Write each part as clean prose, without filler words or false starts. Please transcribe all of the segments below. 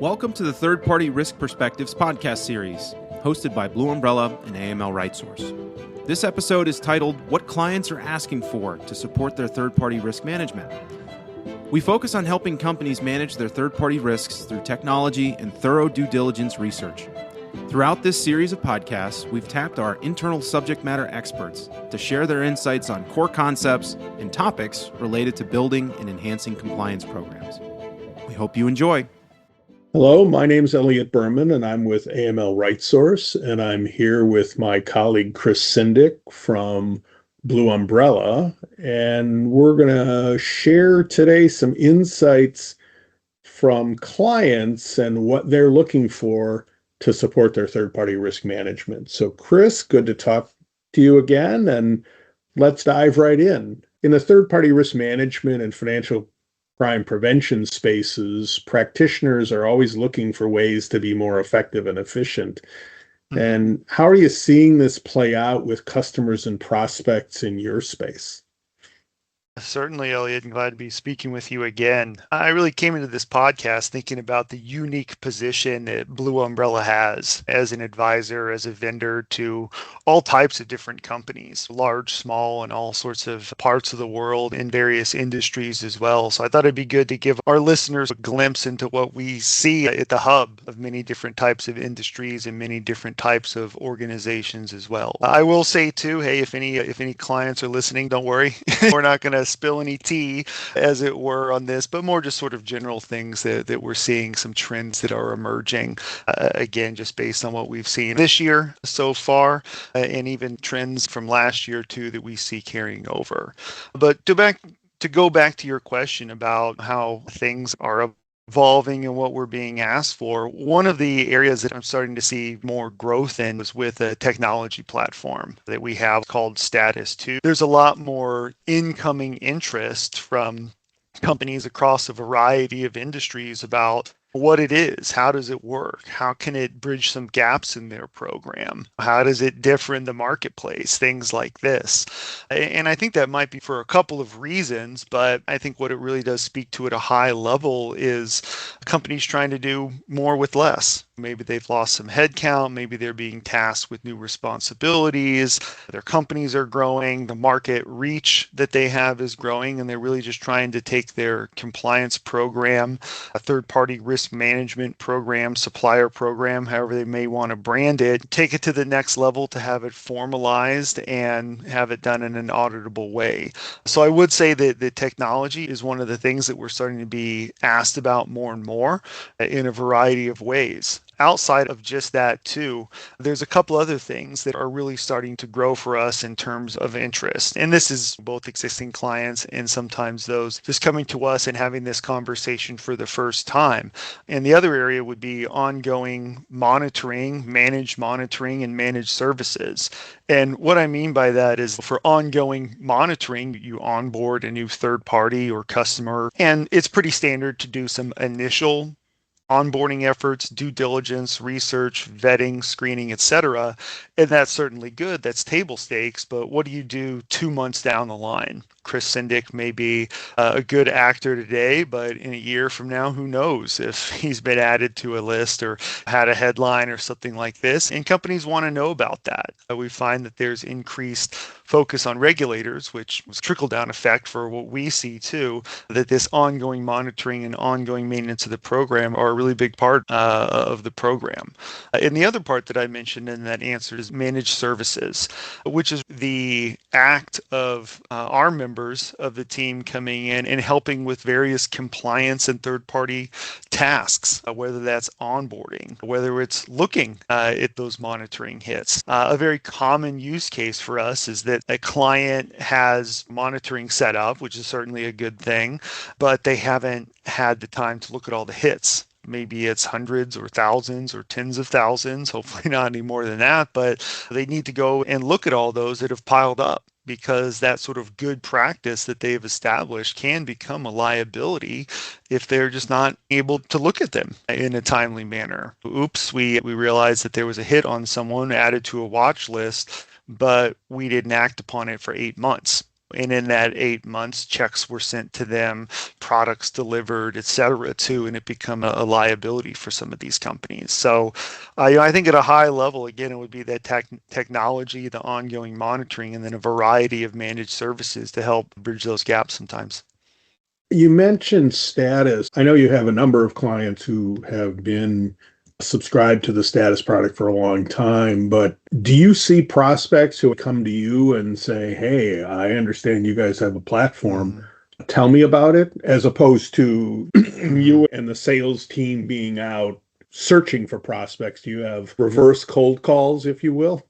Welcome to the Third Party Risk Perspectives podcast series, hosted by Blue Umbrella and AML RightSource. This episode is titled, What Clients Are Asking For to Support Their Third-Party Risk Management. We focus on helping companies manage their third-party risks through technology and thorough due diligence research. Throughout this series of podcasts, we've tapped our internal subject matter experts to share their insights on core concepts and topics related to building and enhancing compliance programs. We hope you enjoy. Hello, my name is Elliot Berman, and I'm with AML RightSource, and I'm here with my colleague Chris Sindik from Blue Umbrella, and we're going to share today some insights from clients and what they're looking for to support their third-party risk management. So Chris, good to talk to you again, and let's dive right in. In the third-party risk management and financial crime prevention spaces, practitioners are always looking for ways to be more effective and efficient. And how are you seeing this play out with customers and prospects in your space? Certainly, Elliot. I'm glad to be speaking with you again. I really came into this podcast thinking about the unique position that Blue Umbrella has as an advisor, as a vendor to all types of different companies, large, small, and all sorts of parts of the world in various industries as well. So I thought it'd be good to give our listeners a glimpse into what we see at the hub of many different types of industries and many different types of organizations as well. I will say too, hey, if any clients are listening, don't worry. We're not going to spill any tea, as it were, on this, but more just sort of general things that we're seeing, some trends that are emerging, again, just based on what we've seen this year so far, and even trends from last year too that we see carrying over. But to go back to your question about how things are evolving and what we're being asked for, one of the areas that I'm starting to see more growth in is with a technology platform that we have called Status 2. There's a lot more incoming interest from companies across a variety of industries about what it is, how does it work, how can it bridge some gaps in their program, how does it differ in the marketplace, things like this. And I think that might be for a couple of reasons, but I think what it really does speak to at a high level is companies trying to do more with less. Maybe they've lost some headcount, maybe they're being tasked with new responsibilities, their companies are growing, the market reach that they have is growing, and they're really just trying to take their compliance program, a third-party risk management program, supplier program, however they may want to brand it, take it to the next level to have it formalized and have it done in an auditable way. So I would say that the technology is one of the things that we're starting to be asked about more and more in a variety of ways. Outside of just that too, there's a couple other things that are really starting to grow for us in terms of interest. And this is both existing clients and sometimes those just coming to us and having this conversation for the first time. And the other area would be ongoing monitoring, managed monitoring, and managed services. And what I mean by that is for ongoing monitoring, you onboard a new third party or customer, and it's pretty standard to do some initial onboarding efforts, due diligence, research, vetting, screening, etc. And that's certainly good. That's table stakes. But what do you do 2 months down the line? Chris Sindik may be a good actor today, but in a year from now, who knows if he's been added to a list or had a headline or something like this. And companies want to know about that. We find that there's increased focus on regulators, which was trickle-down effect for what we see too, that this ongoing monitoring and ongoing maintenance of the program are a really big part of the program. And the other part that I mentioned in that answer is managed services, which is the act of our members of the team coming in and helping with various compliance and third-party tasks, whether that's onboarding, whether it's looking at those monitoring hits. A very common use case for us is that a client has monitoring set up, which is certainly a good thing, but they haven't had the time to look at all the hits. Maybe it's hundreds or thousands or tens of thousands, hopefully not any more than that, but they need to go and look at all those that have piled up, because that sort of good practice that they've established can become a liability if they're just not able to look at them in a timely manner. Oops, we realized that there was a hit on someone added to a watch list, but we didn't act upon it for 8 months. And in that 8 months, checks were sent to them, products delivered, et cetera, too, and it become a liability for some of these companies. So I think at a high level, again, it would be that technology, the ongoing monitoring, and then a variety of managed services to help bridge those gaps sometimes. You mentioned status. I know you have a number of clients who have been subscribed to the status product for a long time, but do you see prospects who come to you and say, hey, I understand you guys have a platform. Tell me about it, as opposed to you and the sales team being out searching for prospects? Do you have reverse cold calls, if you will?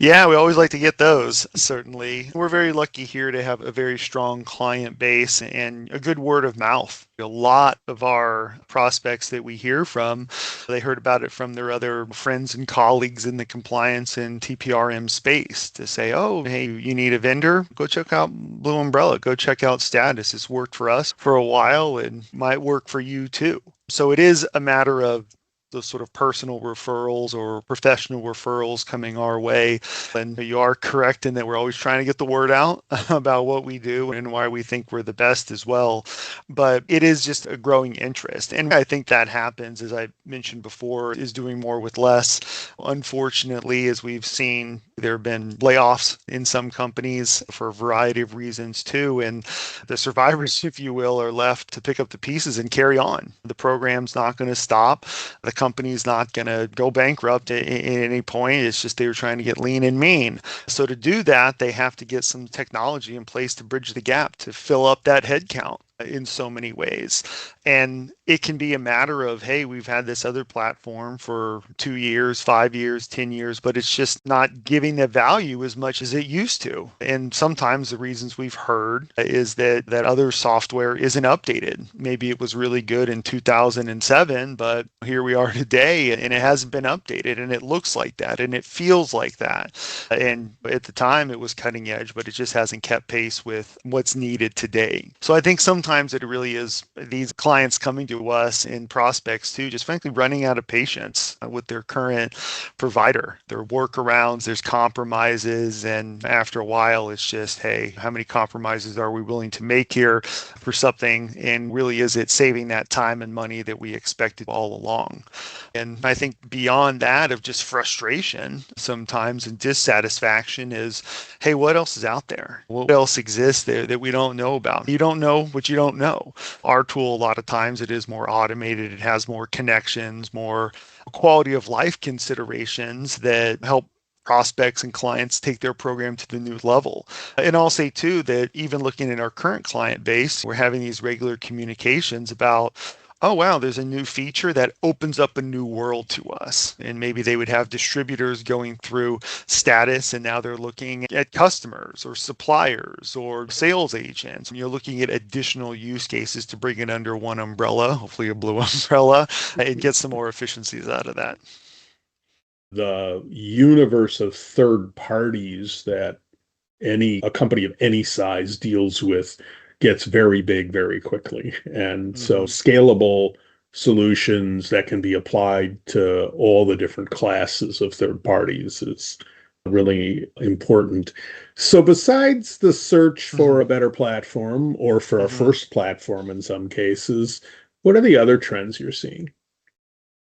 Yeah, we always like to get those, certainly. We're very lucky here to have a very strong client base and a good word of mouth. A lot of our prospects that we hear from, they heard about it from their other friends and colleagues in the compliance and TPRM space to say, oh, hey, you need a vendor? Go check out Blue Umbrella. Go check out Status. It's worked for us for a while and might work for you too. So it is a matter of those sort of personal referrals or professional referrals coming our way. And you are correct in that we're always trying to get the word out about what we do and why we think we're the best as well. But it is just a growing interest. And I think that happens, as I mentioned before, is doing more with less. Unfortunately, as we've seen, there have been layoffs in some companies for a variety of reasons too. And the survivors, if you will, are left to pick up the pieces and carry on. The program's not going to stop. The company's not going to go bankrupt at any point. It's just they were trying to get lean and mean. So to do that, they have to get some technology in place to bridge the gap, to fill up that headcount in so many ways. And it can be a matter of, hey, we've had this other platform for 2 years, 5 years, 10 years, but it's just not giving the value as much as it used to. And sometimes the reasons we've heard is that other software isn't updated. Maybe it was really good in 2007, but here we are today and it hasn't been updated, and it looks like that and it feels like that. And at the time it was cutting edge, but it just hasn't kept pace with what's needed today. So I think sometimes it really is these clients coming to us and prospects too, just frankly running out of patience with their current provider. There are workarounds, there's compromises, and after a while it's just, hey, how many compromises are we willing to make here for something, and really is it saving that time and money that we expected all along? And I think beyond that of just frustration sometimes and dissatisfaction is, hey, what else is out there? What else exists there that we don't know about? You don't know what you don't know. Our tool, a lot of times, it is more automated. It has more connections, more quality of life considerations that help prospects and clients take their program to the new level. And I'll say too that even looking at our current client base, we're having these regular communications about, oh, wow, there's a new feature that opens up a new world to us. And maybe they would have distributors going through status, and now they're looking at customers or suppliers or sales agents. And you're looking at additional use cases to bring it under one umbrella, hopefully a blue umbrella, and get some more efficiencies out of that. The universe of third parties that a company of any size deals with gets very big very quickly. And so scalable solutions that can be applied to all the different classes of third parties is really important. So besides the search for a better platform, or for a first platform in some cases, what are the other trends you're seeing?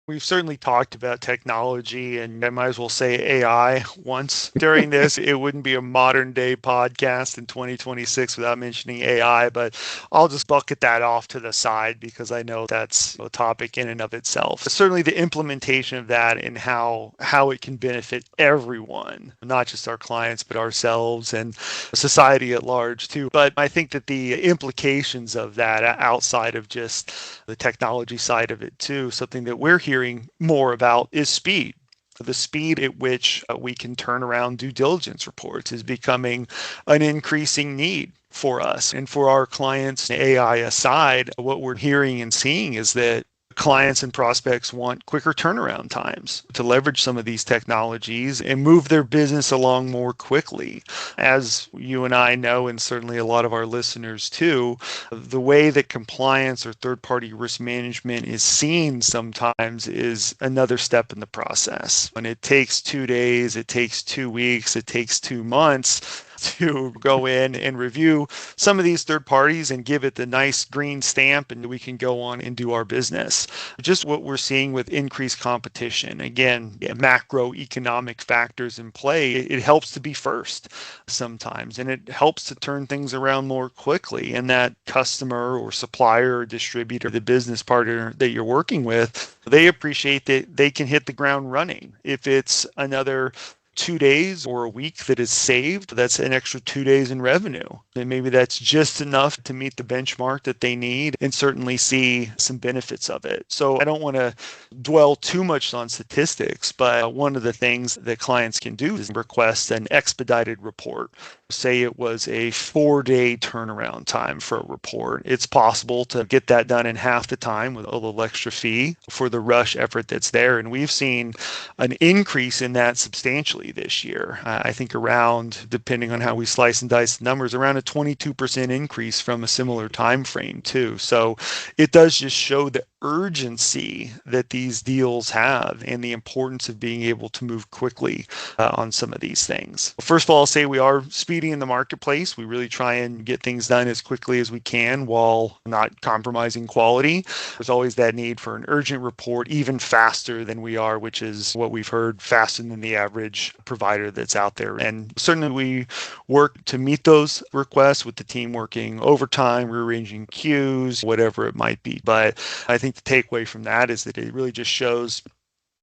We've certainly talked about technology, and I might as well say AI once during this. It wouldn't be a modern day podcast in 2026 without mentioning AI, but I'll just bucket that off to the side because I know that's a topic in and of itself. Certainly the implementation of that and how it can benefit everyone, not just our clients, but ourselves and society at large too. But I think that the implications of that outside of just the technology side of it too, something that we're hearing more about is speed. The speed at which we can turn around due diligence reports is becoming an increasing need for us and for our clients. AI aside, what we're hearing and seeing is that clients and prospects want quicker turnaround times to leverage some of these technologies and move their business along more quickly. As you and I know, and certainly a lot of our listeners too, the way that compliance or third-party risk management is seen sometimes is another step in the process. When it takes 2 days, it takes 2 weeks, it takes 2 months, to go in and review some of these third parties and give it the nice green stamp, and we can go on and do our business. Just what we're seeing with increased competition. Again, macroeconomic factors in play. It helps to be first sometimes, and it helps to turn things around more quickly. And that customer or supplier or distributor, the business partner that you're working with, they appreciate that they can hit the ground running. If it's another 2 days or a week that is saved, that's an extra 2 days in revenue. And maybe that's just enough to meet the benchmark that they need and certainly see some benefits of it. So I don't want to dwell too much on statistics, but one of the things that clients can do is request an expedited report. Say it was a 4-day turnaround time for a report. It's possible to get that done in half the time with a little extra fee for the rush effort that's there. And we've seen an increase in that substantially this year. I think around, depending on how we slice and dice the numbers, around a 22% increase from a similar time frame too. So it does just show the urgency that these deals have and the importance of being able to move quickly on some of these things. First of all, I'll say we are speedy in the marketplace. We really try and get things done as quickly as we can while not compromising quality. There's always that need for an urgent report, even faster than we are, which is what we've heard, faster than the average provider that's out there. And certainly we work to meet those requests with the team working overtime, rearranging queues, whatever it might be. But I think the takeaway from that is that it really just shows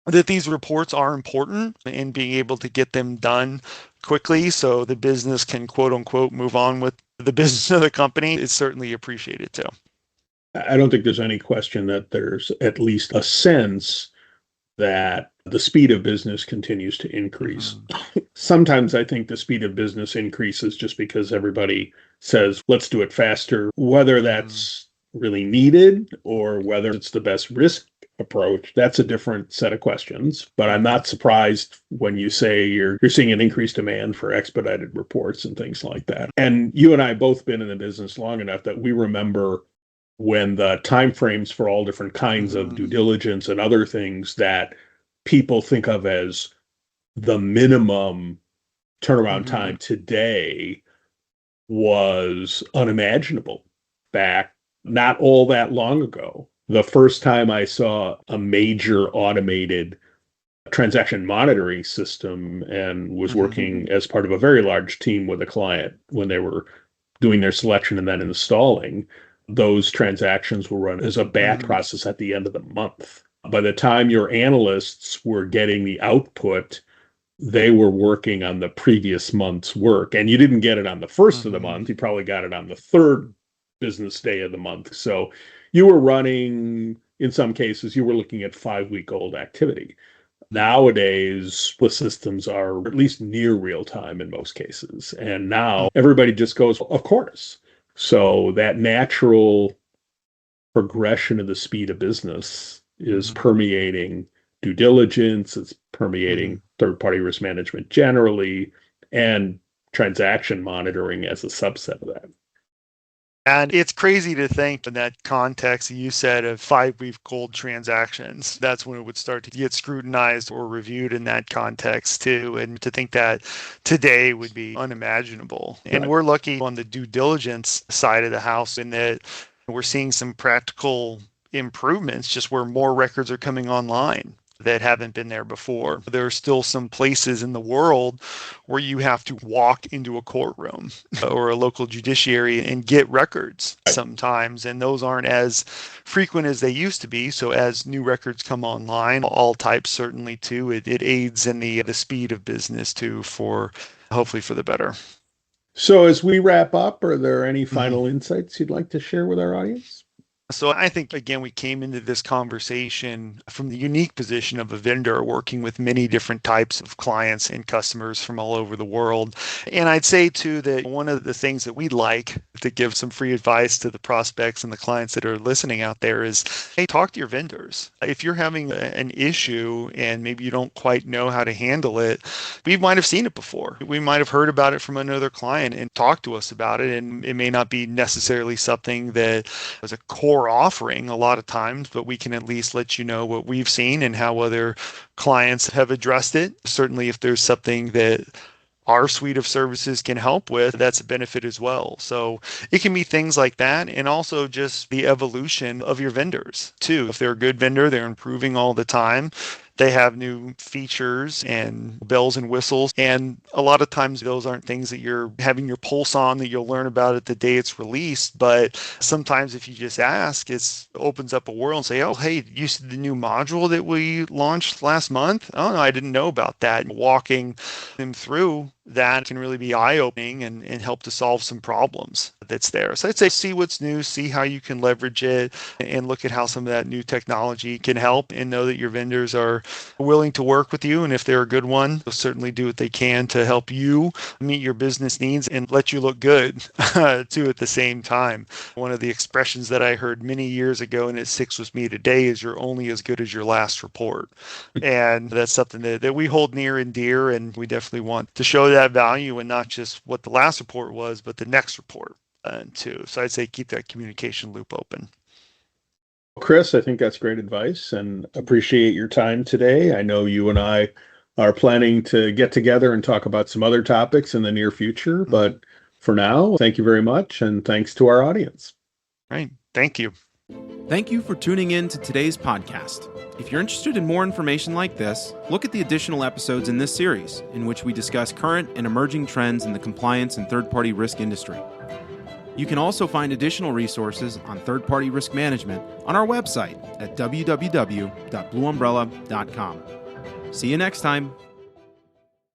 that these reports are important, and being able to get them done quickly so the business can quote unquote move on with the business of the company is certainly appreciated too. I don't think there's any question that there's at least a sense that the speed of business continues to increase. Sometimes I think the speed of business increases just because everybody says, let's do it faster, whether that's really needed or whether it's the best risk approach. That's a different set of questions. But I'm not surprised when you say you're seeing an increased demand for expedited reports and things like that. And you and I both been in the business long enough that we remember when the timeframes for all different kinds of due diligence and other things that people think of as the minimum turnaround time today was unimaginable back not all that long ago. The first time I saw a major automated transaction monitoring system and was working as part of a very large team with a client when they were doing their selection and then installing, those transactions were run as a batch process at the end of the month. By the time your analysts were getting the output, they were working on the previous month's work. And you didn't get it on the first of the month. You probably got it on the third business day of the month. So you were running, in some cases, you were looking at 5-week-old activity. Nowadays, the systems are at least near real time in most cases. And now everybody just goes, of course. So that natural progression of the speed of business is permeating due diligence, it's permeating third-party risk management generally, and transaction monitoring as a subset of that. And it's crazy to think in that context, you said of 5-week-old transactions, that's when it would start to get scrutinized or reviewed in that context too. And to think that today would be unimaginable. Right. And we're lucky on the due diligence side of the house in that we're seeing some practical improvements just where more records are coming online that haven't been there before. There are still some places in the world where you have to walk into a courtroom or a local judiciary and get records sometimes, and those aren't as frequent as they used to be. So as new records come online, all types certainly too, it aids in the speed of business too, for hopefully for the better. So as we wrap up, are there any final insights you'd like to share with our audience? So I think, again, we came into this conversation from the unique position of a vendor working with many different types of clients and customers from all over the world. And I'd say, too, that one of the things that we'd like to give some free advice to the prospects and the clients that are listening out there is, hey, talk to your vendors. If you're having an issue and maybe you don't quite know how to handle it, we might have seen it before. We might have heard about it from another client and talked to us about it. And it may not be necessarily something that was a core offering a lot of times, but we can at least let you know what we've seen and how other clients have addressed it. Certainly, if there's something that our suite of services can help with, that's a benefit as well. So it can be things like that, and also just the evolution of your vendors too. If they're a good vendor, they're improving all the time. They have new features and bells and whistles. And a lot of times those aren't things that you're having your pulse on that you'll learn about it the day it's released. But sometimes if you just ask, it opens up a world and say, oh, hey, you see the new module that we launched last month? Oh, no, I didn't know about that. Walking them through that can really be eye-opening and help to solve some problems that's there. So I'd say see what's new, see how you can leverage it, and look at how some of that new technology can help, and know that your vendors are willing to work with you. And if they're a good one, they'll certainly do what they can to help you meet your business needs and let you look good too at the same time. One of the expressions that I heard many years ago, and it sticks with me today, is you're only as good as your last report. And that's something that we hold near and dear, and we definitely want to show that value, and not just what the last report was, but the next report too. So I'd say keep that communication loop open. Chris, I think that's great advice and appreciate your time today. I know you and I are planning to get together and talk about some other topics in the near future, but for now, thank you very much, and thanks to our audience. Right. Thank you. Thank you for tuning in to today's podcast. If you're interested in more information like this, look at the additional episodes in this series, in which we discuss current and emerging trends in the compliance and third-party risk industry. You can also find additional resources on third-party risk management on our website at www.blueumbrella.com. See you next time.